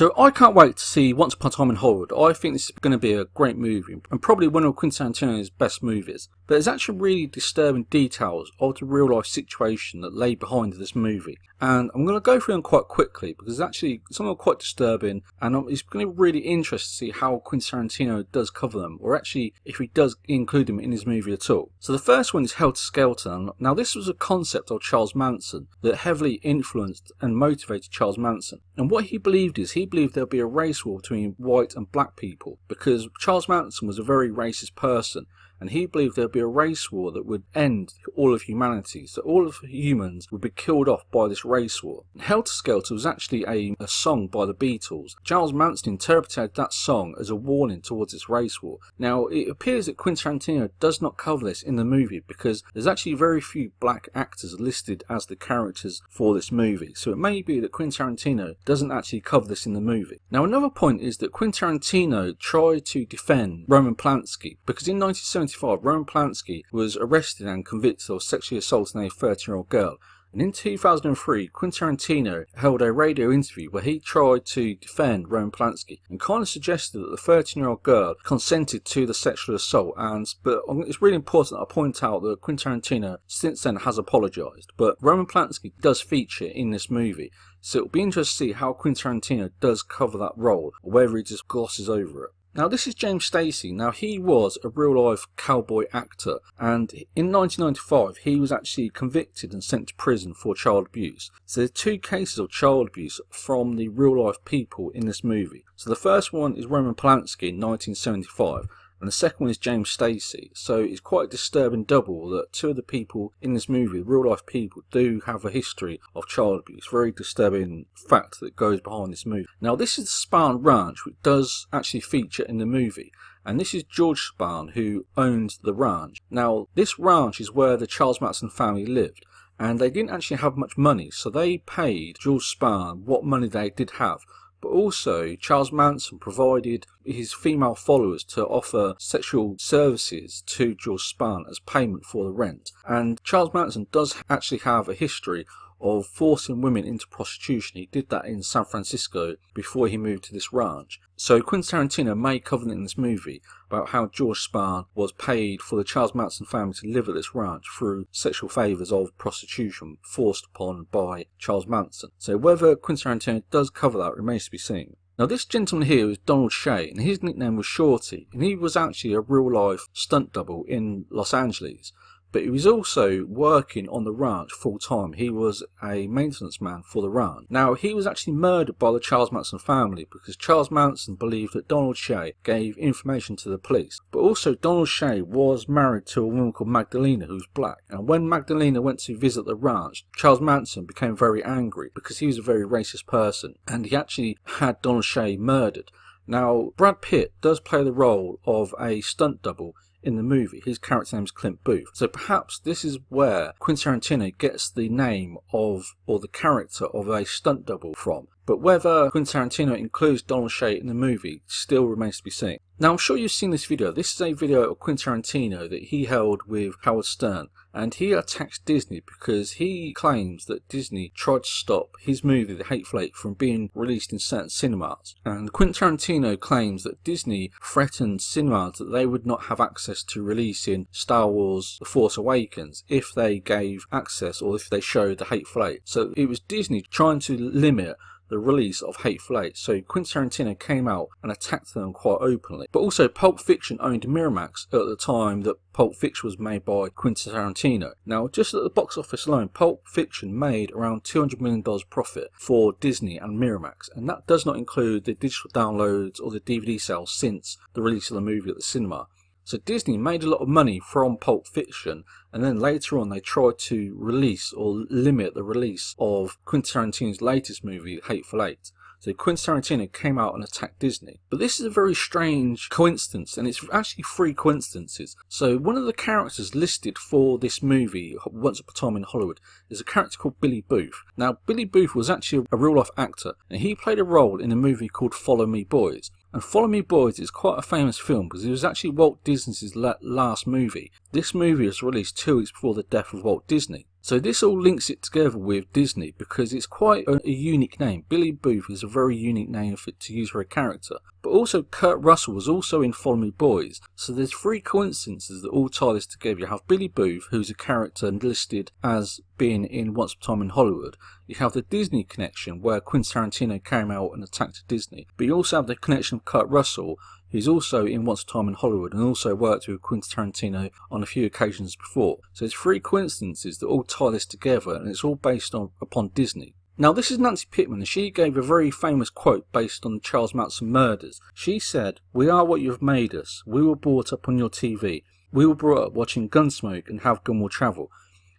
So I can't wait to see Once Upon a Time in Hollywood. I think this is going to be a great movie and probably one of Quentin Tarantino's best movies. But there's actually really disturbing details of the real life situation that lay behind this movie. And I'm going to go through them quite quickly because actually some of them are quite disturbing, and it's going to be really interesting to see how Quentin Tarantino does cover them, or actually if he does include them in his movie at all. So the first one is Helter Skelter. Now this was a concept of Charles Manson that heavily influenced and motivated Charles Manson. And what he believed is he believed there'd be a race war between white and black people because Charles Manson was a very racist person. And he believed there'd be a race war that would end all of humanity. So all of humans would be killed off by this race war. Helter Skelter was actually a song by the Beatles. Charles Manson interpreted that song as a warning towards this race war. Now, it appears that Quentin Tarantino does not cover this in the movie because there's actually very few black actors listed as the characters for this movie. So it may be that Quentin Tarantino doesn't actually cover this in the movie. Now, another point is that Quentin Tarantino tried to defend Roman Polanski because in 1975, Roman Polanski was arrested and convicted of sexually assaulting a 13-year-old girl. And in 2003, Quentin Tarantino held a radio interview where he tried to defend Roman Polanski and kind of suggested that the 13-year-old girl consented to the sexual assault. But it's really important that I point out that Quentin Tarantino since then has apologised. But Roman Polanski does feature in this movie, so it'll be interesting to see how Quentin Tarantino does cover that role, or whether he just glosses over it. Now this is James Stacey. Now he was a real life cowboy actor, and in 1995 he was actually convicted and sent to prison for child abuse. So there's two cases of child abuse from the real life people in this movie. So the first one is Roman Polanski in 1975. And the second one is James Stacey. So it's quite a disturbing double that two of the people in this movie, real life people, do have a history of child abuse. Very disturbing fact that goes behind this movie. Now this is the Spahn Ranch, which does actually feature in the movie. And this is George Spahn, who owns the ranch. Now this ranch is where the Charles Manson family lived. And they didn't actually have much money, so they paid George Spahn what money they did have. But also, Charles Manson provided his female followers to offer sexual services to George Spahn as payment for the rent. And Charles Manson does actually have a history of forcing women into prostitution. He did that in San Francisco before he moved to this ranch. So Quentin Tarantino may cover it in this movie about how George Spahn was paid for the Charles Manson family to live at this ranch through sexual favours of prostitution forced upon by Charles Manson. So whether Quentin Tarantino does cover that remains to be seen. Now this gentleman here is Donald Shea, and his nickname was Shorty, and he was actually a real life stunt double in Los Angeles. But he was also working on the ranch full time. He was a maintenance man for the ranch. Now, he was actually murdered by the Charles Manson family because Charles Manson believed that Donald Shea gave information to the police. But also, Donald Shea was married to a woman called Magdalena who was black. And when Magdalena went to visit the ranch, Charles Manson became very angry because he was a very racist person. And he actually had Donald Shea murdered. Now, Brad Pitt does play the role of a stunt double in the movie. His character name is Clint Booth. So perhaps this is where Quentin Tarantino gets the name of, or the character of, a stunt double from. But whether Quentin Tarantino includes Donald Shea in the movie still remains to be seen. Now I'm sure you've seen this video. This is a video of Quentin Tarantino that he held with Howard Stern. And he attacks Disney because he claims that Disney tried to stop his movie The Hateful Eight from being released in certain cinemas. And Quentin Tarantino claims that Disney threatened cinemas that they would not have access to releasing Star Wars The Force Awakens if they gave access or if they showed The Hateful Eight. So it was Disney trying to limit the release of Hateful Eight. So Quentin Tarantino came out and attacked them quite openly. But also Pulp Fiction owned Miramax at the time that Pulp Fiction was made by Quentin Tarantino. Now just at the box office alone, Pulp Fiction made around $200 million profit for Disney and Miramax, and that does not include the digital downloads or the DVD sales since the release of the movie at the cinema. So Disney made a lot of money from Pulp Fiction, and then later on they tried to release or limit the release of Quentin Tarantino's latest movie, Hateful Eight. So Quentin Tarantino came out and attacked Disney. But this is a very strange coincidence, and it's actually three coincidences. So one of the characters listed for this movie, Once Upon a Time in Hollywood, is a character called Billy Booth. Now Billy Booth was actually a real life actor, and he played a role in a movie called Follow Me Boys. And Follow Me Boys is quite a famous film because it was actually Walt Disney's last movie. This movie was released 2 weeks before the death of Walt Disney. So this all links it together with Disney because it's quite a unique name. Billy Booth is a very unique name to use for a character. But also Kurt Russell was also in Follow Me Boys. So there's three coincidences that all tie this together. You have Billy Booth, who's a character listed as being in Once Upon a Time in Hollywood. You have the Disney connection where Quentin Tarantino came out and attacked Disney. But you also have the connection of Kurt Russell, who's also in Once Upon a Time in Hollywood and also worked with Quentin Tarantino on a few occasions before. So there's three coincidences that all tie this together, and it's all based upon Disney. Now this is Nancy Pittman, and she gave a very famous quote based on the Charles Manson murders. She said, "We are what you have made us. We were brought up on your TV. We were brought up watching Gunsmoke and Have Gun Will Travel."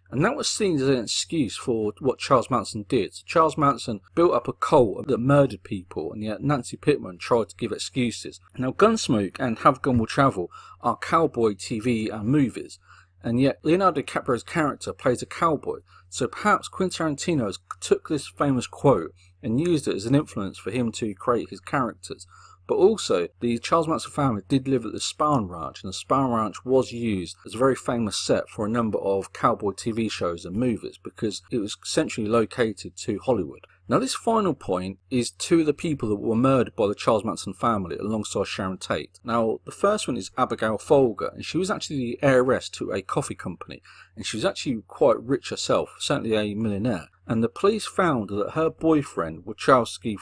And that was seen as an excuse for what Charles Manson did. So Charles Manson built up a cult that murdered people, and yet Nancy Pittman tried to give excuses. Now Gunsmoke and Have Gun Will Travel are cowboy TV and movies, and yet Leonardo DiCaprio's character plays a cowboy. So perhaps Quentin Tarantino took this famous quote and used it as an influence for him to create his characters. But also, the Charles Manson family did live at the Spahn Ranch, and the Spahn Ranch was used as a very famous set for a number of cowboy TV shows and movies because it was centrally located to Hollywood. Now this final point is two of the people that were murdered by the Charles Manson family alongside Sharon Tate. Now the first one is Abigail Folger, and she was actually the heiress to a coffee company, and she was actually quite rich herself, certainly a millionaire. And the police found that her boyfriend, Wachowski,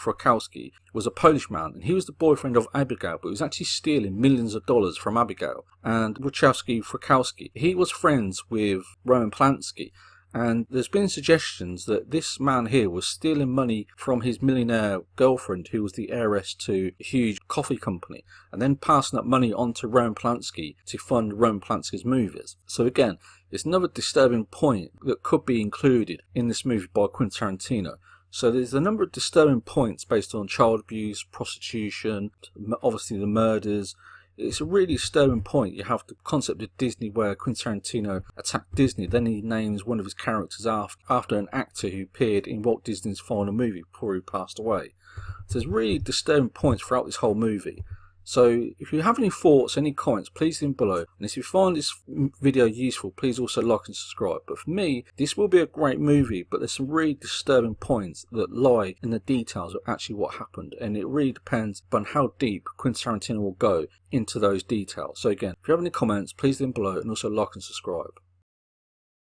was a Polish man, and he was the boyfriend of Abigail, but he was actually stealing millions of dollars from Abigail. And Wachowski, he was friends with Roman Polanski. And there's been suggestions that this man here was stealing money from his millionaire girlfriend, who was the heiress to a huge coffee company, and then passing that money on to Roman Polanski to fund Roman Polanski's movies. So again, it's another disturbing point that could be included in this movie by Quentin Tarantino. So there's a number of disturbing points based on child abuse, prostitution, obviously the murders. It's a really disturbing point. You have the concept of Disney where Quentin Tarantino attacked Disney, then he names one of his characters after an actor who appeared in Walt Disney's final movie before he passed away. So there's really disturbing points throughout this whole movie. So if you have any thoughts, any comments, please leave them below. And if you find this video useful, please also like and subscribe. But for me, this will be a great movie, but there's some really disturbing points that lie in the details of actually what happened. And it really depends on how deep Quentin Tarantino will go into those details. So again, if you have any comments, please leave them below and also like and subscribe.